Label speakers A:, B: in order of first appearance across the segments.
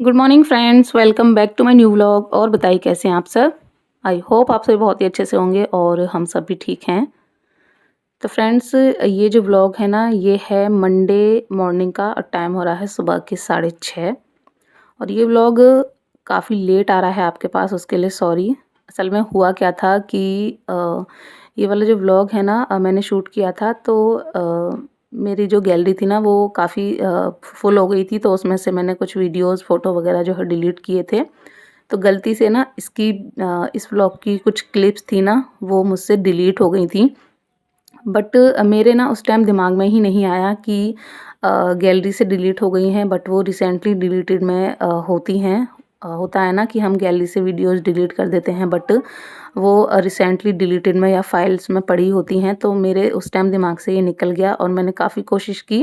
A: Good morning friends, welcome back to my new vlog. और बताइए कैसे हैं आप सब। आई होप आप सभी बहुत ही अच्छे से होंगे और हम सब भी ठीक हैं। तो फ्रेंड्स, ये जो व्लॉग है ना, ये है मंडे मॉर्निंग का और टाइम हो रहा है सुबह के 6:30। और ये व्लॉग काफ़ी लेट आ रहा है आपके पास, उसके लिए सॉरी। असल में हुआ क्या था कि ये वाला जो व्लॉग है ना, मैंने शूट किया था तो मेरी जो गैलरी थी ना वो काफ़ी फुल हो गई थी, तो उसमें से मैंने कुछ वीडियोस फ़ोटो वगैरह जो है डिलीट किए थे। तो गलती से ना इस व्लॉग की कुछ क्लिप्स थी ना, वो मुझसे डिलीट हो गई थी। बट मेरे ना उस टाइम दिमाग में ही नहीं आया कि गैलरी से डिलीट हो गई हैं, बट वो रिसेंटली डिलीटेड में होती हैं। होता है ना कि हम गैलरी से वीडियोस डिलीट कर देते हैं, बट वो रिसेंटली डिलीटेड में या फाइल्स में पड़ी होती हैं। तो मेरे उस टाइम दिमाग से ये निकल गया और मैंने काफ़ी कोशिश की,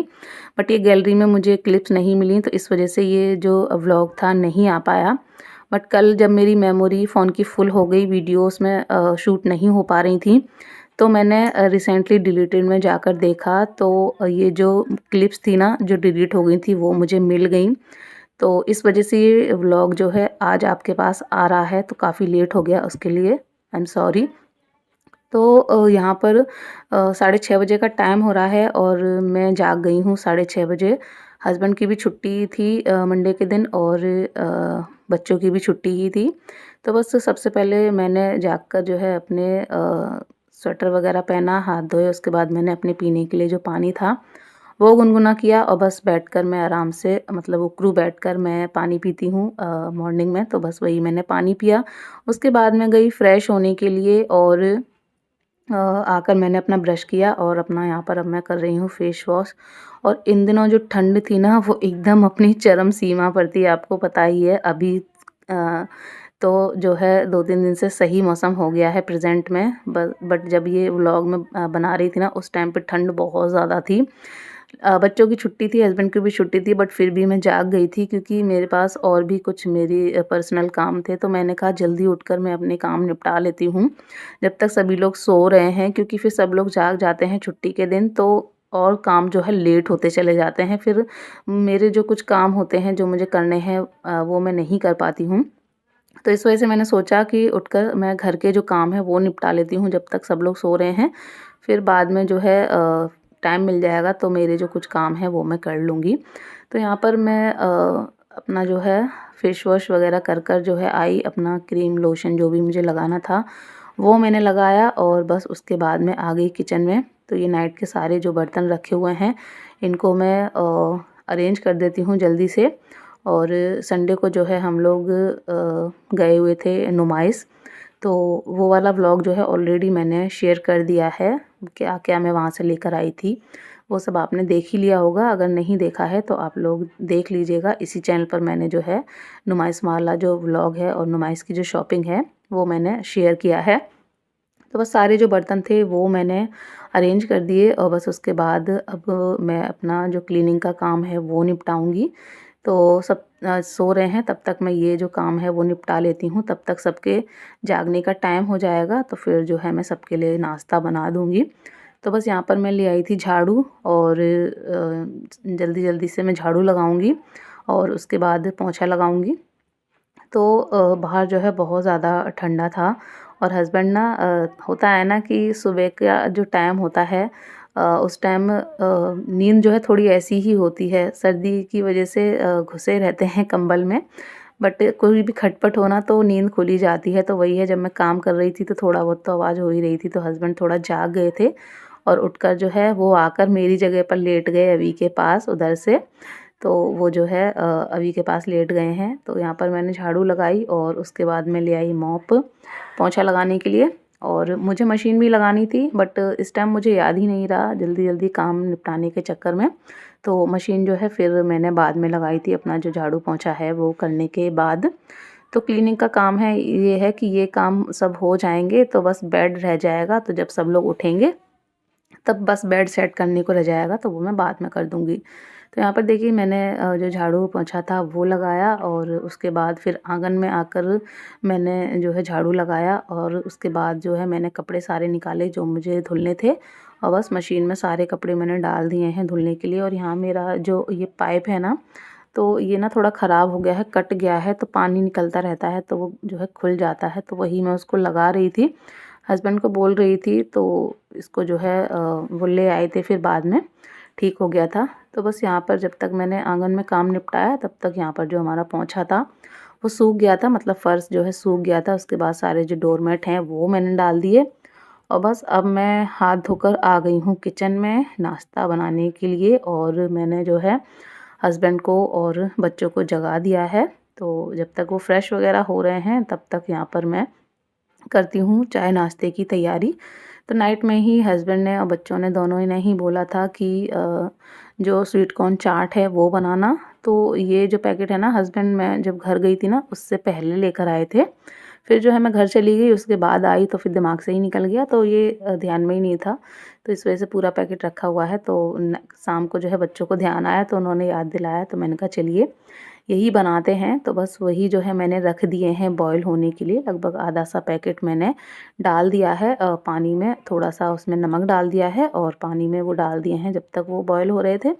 A: बट ये गैलरी में मुझे क्लिप्स नहीं मिली, तो इस वजह से ये जो व्लॉग था नहीं आ पाया। बट कल जब मेरी मेमोरी फ़ोन की फुल हो गई, वीडियोस में शूट नहीं हो पा रही थी, तो मैंने रिसेंटली डिलीटेड में जाकर देखा, तो ये जो क्लिप्स थी ना जो डिलीट हो गई थी वो मुझे मिल गई। तो इस वजह से ये व्लॉग जो है आज आपके पास आ रहा है, तो काफ़ी लेट हो गया, उसके लिए आई एम सॉरी। तो यहाँ पर 6:30 बजे का टाइम हो रहा है और मैं जाग गई हूँ 6:30 बजे। हस्बैंड की भी छुट्टी थी मंडे के दिन, और बच्चों की भी छुट्टी ही थी। तो बस सबसे पहले मैंने जागकर जो है अपने स्वेटर वगैरह पहना, हाथ धोए, उसके बाद मैंने अपने पीने के लिए जो पानी था वो गुनगुना किया, और बस बैठकर मैं आराम से, मतलब उकड़ू बैठकर मैं पानी पीती हूँ मॉर्निंग में, तो बस वही मैंने पानी पिया। उसके बाद मैं गई फ्रेश होने के लिए, और आकर मैंने अपना ब्रश किया और अपना यहाँ पर अब मैं कर रही हूँ फेस वॉश। और इन दिनों जो ठंड थी ना वो एकदम अपनी चरम सीमा पर थी, आपको पता ही है। अभी अ, तो जो है 2-3 दिन से सही मौसम हो गया है प्रेज़ेंट में, बट जब ये व्लॉग मैं बना रही थी ना, उस टाइम पे ठंड बहुत ज़्यादा थी। बच्चों की छुट्टी थी, हस्बैंड की भी छुट्टी थी, बट फिर भी मैं जाग गई थी क्योंकि मेरे पास और भी कुछ मेरी पर्सनल काम थे। तो मैंने कहा जल्दी उठकर मैं अपने काम निपटा लेती हूँ, जब तक सभी लोग सो रहे हैं, क्योंकि फिर सब लोग जाग जाते हैं छुट्टी के दिन, तो और काम जो है लेट होते चले जाते हैं। फिर मेरे जो कुछ काम होते हैं जो मुझे करने हैं, वो मैं नहीं कर पाती हूँ। तो इस वजह से मैंने सोचा कि उठकर मैं घर के जो काम है वो निपटा लेती हूँ जब तक सब लोग सो रहे हैं। फिर बाद में जो है टाइम मिल जाएगा तो मेरे जो कुछ काम है वो मैं कर लूँगी। तो यहाँ पर मैं अपना जो है फेस वॉश वगैरह कर कर जो है आई, अपना क्रीम लोशन जो भी मुझे लगाना था वो मैंने लगाया, और बस उसके बाद मैं आ गई किचन में। तो ये नाइट के सारे जो बर्तन रखे हुए हैं इनको मैं अरेंज कर देती हूँ जल्दी से। और संडे को जो है हम लोग गए हुए थे नुमाइश, तो वो वाला व्लॉग जो है ऑलरेडी मैंने शेयर कर दिया है, क्या क्या मैं वहाँ से लेकर आई थी। वो सब आपने देख ही लिया होगा, अगर नहीं देखा है तो आप लोग देख लीजिएगा। इसी चैनल पर मैंने जो है नुमाइश वाला जो व्लॉग है और नुमाइश की जो शॉपिंग है वो मैंने शेयर किया है। तो बस सारे जो बर्तन थे वो मैंने अरेंज कर दिए, और बस उसके बाद अब मैं अपना जो क्लीनिंग का काम है वो निपटाऊंगी। तो सब सो रहे हैं, तब तक मैं ये जो काम है वो निपटा लेती हूँ, तब तक सबके जागने का टाइम हो जाएगा, तो फिर जो है मैं सबके लिए नाश्ता बना दूँगी। तो बस यहाँ पर मैं ले आई थी झाड़ू, और जल्दी-जल्दी से मैं झाड़ू लगाऊँगी और उसके बाद पोंछा लगाऊँगी। तो बाहर जो है बहुत ज़्यादा ठंडा था, और हस्बैंड ना होता है ना कि सुबह का जो टाइम होता है, उस टाइम नींद जो है थोड़ी ऐसी ही होती है, सर्दी की वजह से घुसे रहते हैं कंबल में, बट कोई भी खटपट हो ना तो नींद खुल ही जाती है। तो वही है, जब मैं काम कर रही थी तो थोड़ा बहुत तो आवाज़ हो ही रही थी, तो हस्बैंड थोड़ा जाग गए थे और उठकर जो है वो आकर मेरी जगह पर लेट गए अभी के पास उधर से। तो वो जो है अभी के पास लेट गए हैं। तो यहाँ पर मैंने झाड़ू लगाई और उसके बाद मैं ले आई मॉप पोंछा लगाने के लिए, और मुझे मशीन भी लगानी थी, बट इस टाइम मुझे याद ही नहीं रहा जल्दी-जल्दी काम निपटाने के चक्कर में। तो मशीन जो है फिर मैंने बाद में लगाई थी, अपना जो झाड़ू पोंछा है वो करने के बाद। तो क्लीनिंग का काम है, ये है कि ये काम सब हो जाएँगे तो बस बेड रह जाएगा, तो जब सब लोग उठेंगे तब बस बेड सेट करने को रह जाएगा, तो वो मैं बाद में कर दूँगी। तो यहाँ पर देखिए मैंने जो झाड़ू पोंछा था वो लगाया, और उसके बाद फिर आँगन में आकर मैंने जो है झाड़ू लगाया, और उसके बाद जो है मैंने कपड़े सारे निकाले जो मुझे धुलने थे, और बस मशीन में सारे कपड़े मैंने डाल दिए हैं धुलने के लिए। और यहाँ मेरा जो ये पाइप है ना, तो ये ना थोड़ा ख़राब हो गया है, कट गया है, तो पानी निकलता रहता है तो वो जो है खुल जाता है। तो वही मैं उसको लगा रही थी, हस्बैंड को बोल रही थी, तो इसको जो है वो ले आए थे, फिर बाद में ठीक हो गया था। तो बस यहाँ पर जब तक मैंने आंगन में काम निपटाया तब तक यहाँ पर जो हमारा पोंछा था वो सूख गया था, मतलब फ़र्श जो है सूख गया था। उसके बाद सारे जो डोरमेट हैं वो मैंने डाल दिए और बस अब मैं हाथ धोकर आ गई हूँ किचन में नाश्ता बनाने के लिए। और मैंने जो है हस्बैंड को और बच्चों को जगा दिया है। तो जब तक वो फ्रेश वगैरह हो रहे हैं तब तक यहाँ पर मैं करती हूँ चाय नाश्ते की तैयारी। तो नाइट में ही हस्बैंड ने और बच्चों ने दोनों ही ने ही बोला था कि जो स्वीट कॉर्न चाट है वो बनाना। तो ये जो पैकेट है ना, हस्बैंड मैं जब घर गई थी ना उससे पहले लेकर आए थे। फिर जो है मैं घर चली गई, उसके बाद आई तो फिर दिमाग से ही निकल गया, तो ये ध्यान में ही नहीं था। तो इस वजह से पूरा पैकेट रखा हुआ है। तो शाम को जो है बच्चों को ध्यान आया तो उन्होंने याद दिलाया, तो मैंने कहा चलिए यही बनाते हैं। तो बस वही जो है मैंने रख दिए हैं बॉईल होने के लिए। लगभग आधा सा पैकेट मैंने डाल दिया है पानी में, थोड़ा सा उसमें नमक डाल दिया है और पानी में वो डाल दिए हैं जब तक वो बॉईल हो रहे थे।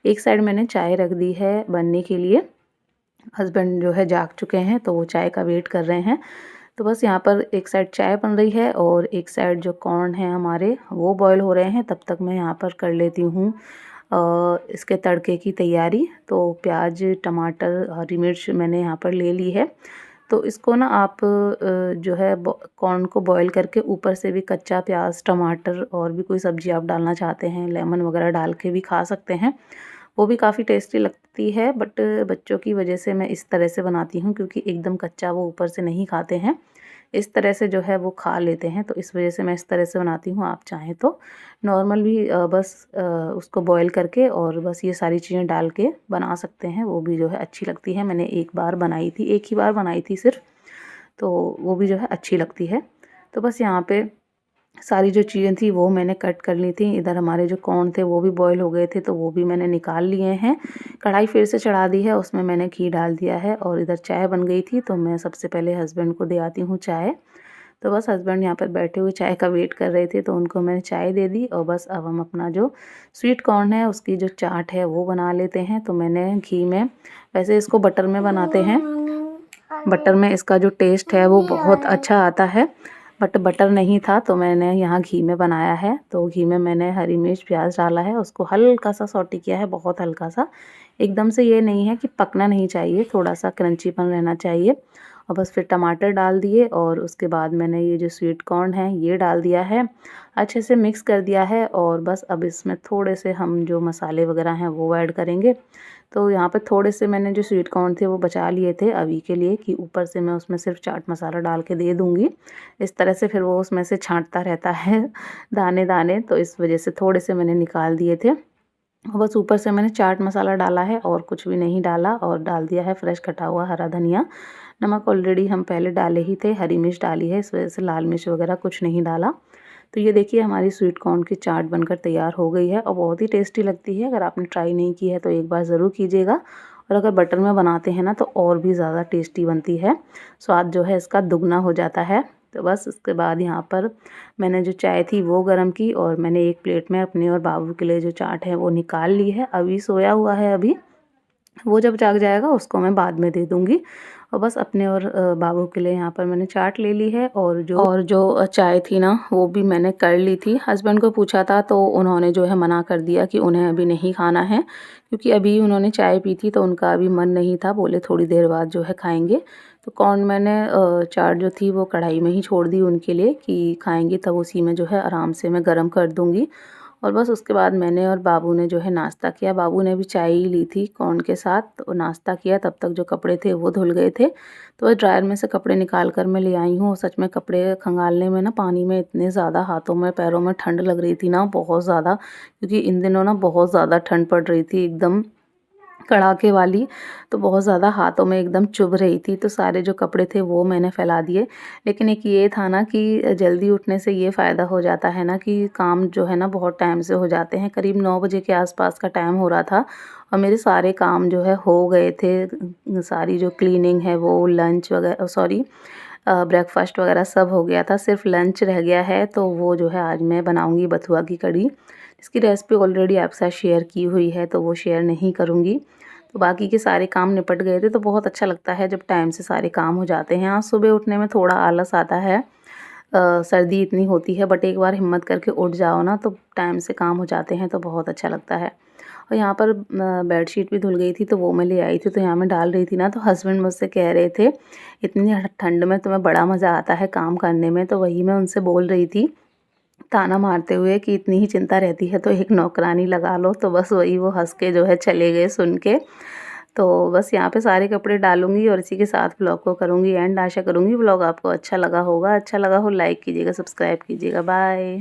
A: एक साइड मैंने चाय रख दी है बनने के लिए। हस्बैंड जो है जाग चुके हैं तो वो चाय का वेट कर रहे हैं। तो बस यहाँ पर एक साइड चाय बन रही है और एक साइड जो कॉर्न है हमारे वो बॉईल हो रहे हैं। तब तक मैं यहाँ पर कर लेती हूँ इसके तड़के की तैयारी। तो प्याज, टमाटर, हरी मिर्च मैंने यहाँ पर ले ली है। तो इसको ना आप जो है कॉर्न को बॉईल करके ऊपर से भी कच्चा प्याज, टमाटर और भी कोई सब्ज़ी आप डालना चाहते हैं, लेमन वगैरह डाल के भी खा सकते हैं। वो भी काफ़ी टेस्टी लगती है, बट बच्चों की वजह से मैं इस तरह से बनाती हूँ क्योंकि एकदम कच्चा वो ऊपर से नहीं खाते हैं। इस तरह से जो है वो खा लेते हैं, तो इस वजह से मैं इस तरह से बनाती हूँ। आप चाहें तो नॉर्मल भी बस उसको बॉईल करके और बस ये सारी चीज़ें डाल के बना सकते हैं, वो भी जो है अच्छी लगती है। मैंने एक बार बनाई थी, एक ही बार बनाई थी सिर्फ, तो वो भी जो है अच्छी लगती है। तो बस यहाँ पे सारी जो चीज़ें थी वो मैंने कट कर ली थी। इधर हमारे जो कॉर्न थे वो भी बॉईल हो गए थे, तो वो भी मैंने निकाल लिए हैं। कढ़ाई फिर से चढ़ा दी है, उसमें मैंने घी डाल दिया है और इधर चाय बन गई थी, तो मैं सबसे पहले हस्बैंड को दे आती हूँ चाय। तो बस हस्बैंड यहाँ पर बैठे हुए चाय का वेट कर रहे थे, तो उनको मैंने चाय दे दी। और बस अब हम अपना जो स्वीट कॉर्न है उसकी जो चाट है वो बना लेते हैं। तो मैंने घी में, वैसे इसको बटर में बनाते हैं, बटर में इसका जो टेस्ट है वो बहुत अच्छा आता है, बट बटर नहीं था तो मैंने यहाँ घी में बनाया है। तो घी में मैंने हरी मिर्च, प्याज डाला है, उसको हल्का सा सौटे किया है, बहुत हल्का सा, एकदम से ये नहीं है कि पकना नहीं चाहिए, थोड़ा सा क्रंचीपन रहना चाहिए। और बस फिर टमाटर डाल दिए और उसके बाद मैंने ये जो स्वीट कॉर्न है ये डाल दिया है, अच्छे से मिक्स कर दिया है। और बस अब इसमें थोड़े से हम जो मसाले वगैरह हैं वो ऐड करेंगे। तो यहाँ पे थोड़े से मैंने जो स्वीट कॉर्न थे वो बचा लिए थे अभी के लिए, कि ऊपर से मैं उसमें सिर्फ चाट मसाला डाल के दे दूँगी। इस तरह से फिर वो उसमें से छाँटता रहता है दाने दाने, तो इस वजह से थोड़े से मैंने निकाल दिए थे। और बस ऊपर से मैंने चाट मसाला डाला है और कुछ भी नहीं डाला, और डाल दिया है फ्रेश कटा हुआ हरा धनिया। नमक ऑलरेडी हम पहले डाले ही थे, हरी मिर्च डाली है, इस वजह से लाल मिर्च वगैरह कुछ नहीं डाला। तो ये देखिए हमारी स्वीट कॉर्न की चाट बनकर तैयार हो गई है और बहुत ही टेस्टी लगती है। अगर आपने ट्राई नहीं की है तो एक बार ज़रूर कीजिएगा, और अगर बटर में बनाते हैं ना तो और भी ज़्यादा टेस्टी बनती है, स्वाद जो है इसका दुगना हो जाता है। तो बस उसके बाद यहाँ पर मैंने जो चाय थी वो गर्म की और मैंने एक प्लेट में अपने और बाबू के लिए जो चाट है वो निकाल ली है। अभी सोया हुआ है, अभी वो जब जाग जाएगा उसको मैं बाद में दे दूँगी। और बस अपने और बाबू के लिए यहाँ पर मैंने चाट ले ली है, और जो चाय थी ना वो भी मैंने कर ली थी। हस्बैंड को पूछा था तो उन्होंने जो है मना कर दिया कि उन्हें अभी नहीं खाना है, क्योंकि अभी उन्होंने चाय पी थी तो उनका अभी मन नहीं था, बोले थोड़ी देर बाद जो है खाएँगे। तो कॉर्न मैंने चाट जो थी वो कढ़ाई में ही छोड़ दी उनके लिए कि खाएँगे, तब उसी में जो है आराम से मैं गरम कर दूँगी। और बस उसके बाद मैंने और बाबू ने जो है नाश्ता किया। बाबू ने भी चाय ही ली थी कॉर्न के साथ, तो नाश्ता किया। तब तक जो कपड़े थे वो धुल गए थे, तो बस ड्रायर में से कपड़े निकाल कर मैं ले आई हूँ। और सच में कपड़े खंगालने में ना पानी में इतने ज़्यादा हाथों में पैरों में ठंड लग रही थी ना, बहुत ज़्यादा, क्योंकि इन दिनों ना बहुत ज़्यादा ठंड पड़ रही थी, एकदम कड़ाके वाली। तो बहुत ज़्यादा हाथों में एकदम चुभ रही थी, तो सारे जो कपड़े थे वो मैंने फैला दिए। लेकिन एक ये था ना कि जल्दी उठने से ये फ़ायदा हो जाता है ना कि काम जो है ना बहुत टाइम से हो जाते हैं। करीब 9 बजे के आसपास का टाइम हो रहा था और मेरे सारे काम जो है हो गए थे। सारी जो क्लीनिंग है वो, लंच वगैरह, सॉरी, ब्रेकफ़ास्ट वगैरह सब हो गया था, सिर्फ लंच रह गया है। तो वो जो है आज मैं बनाऊँगी बथुआ की कढ़ी। इसकी रेसिपी ऑलरेडी आपके साथ शेयर की हुई है तो वो शेयर नहीं करूँगी। तो बाकी के सारे काम निपट गए थे। तो बहुत अच्छा लगता है जब टाइम से सारे काम हो जाते हैं। आज सुबह उठने में थोड़ा आलस आता है, सर्दी इतनी होती है, बट एक बार हिम्मत करके उठ जाओ ना तो टाइम से काम हो जाते हैं तो बहुत अच्छा लगता है। और यहाँ पर बेडशीट भी धुल गई थी तो वो मैं ले आई थी, तो यहाँ मैं डाल रही थी ना, तो हस्बैंड मुझसे कह रहे थे इतनी ठंड में तुम्हें बड़ा मज़ा आता है काम करने में, तो वही मैं उनसे बोल रही थी ताना मारते हुए कि इतनी ही चिंता रहती है तो एक नौकरानी लगा लो। तो बस वही वो हंस के जो है चले गए सुन के। तो बस यहाँ पे सारे कपड़े डालूंगी और इसी के साथ व्लॉग को करूँगी एंड। आशा करूँगी व्लॉग आपको अच्छा लगा होगा। अच्छा लगा हो लाइक कीजिएगा, सब्सक्राइब कीजिएगा। बाय।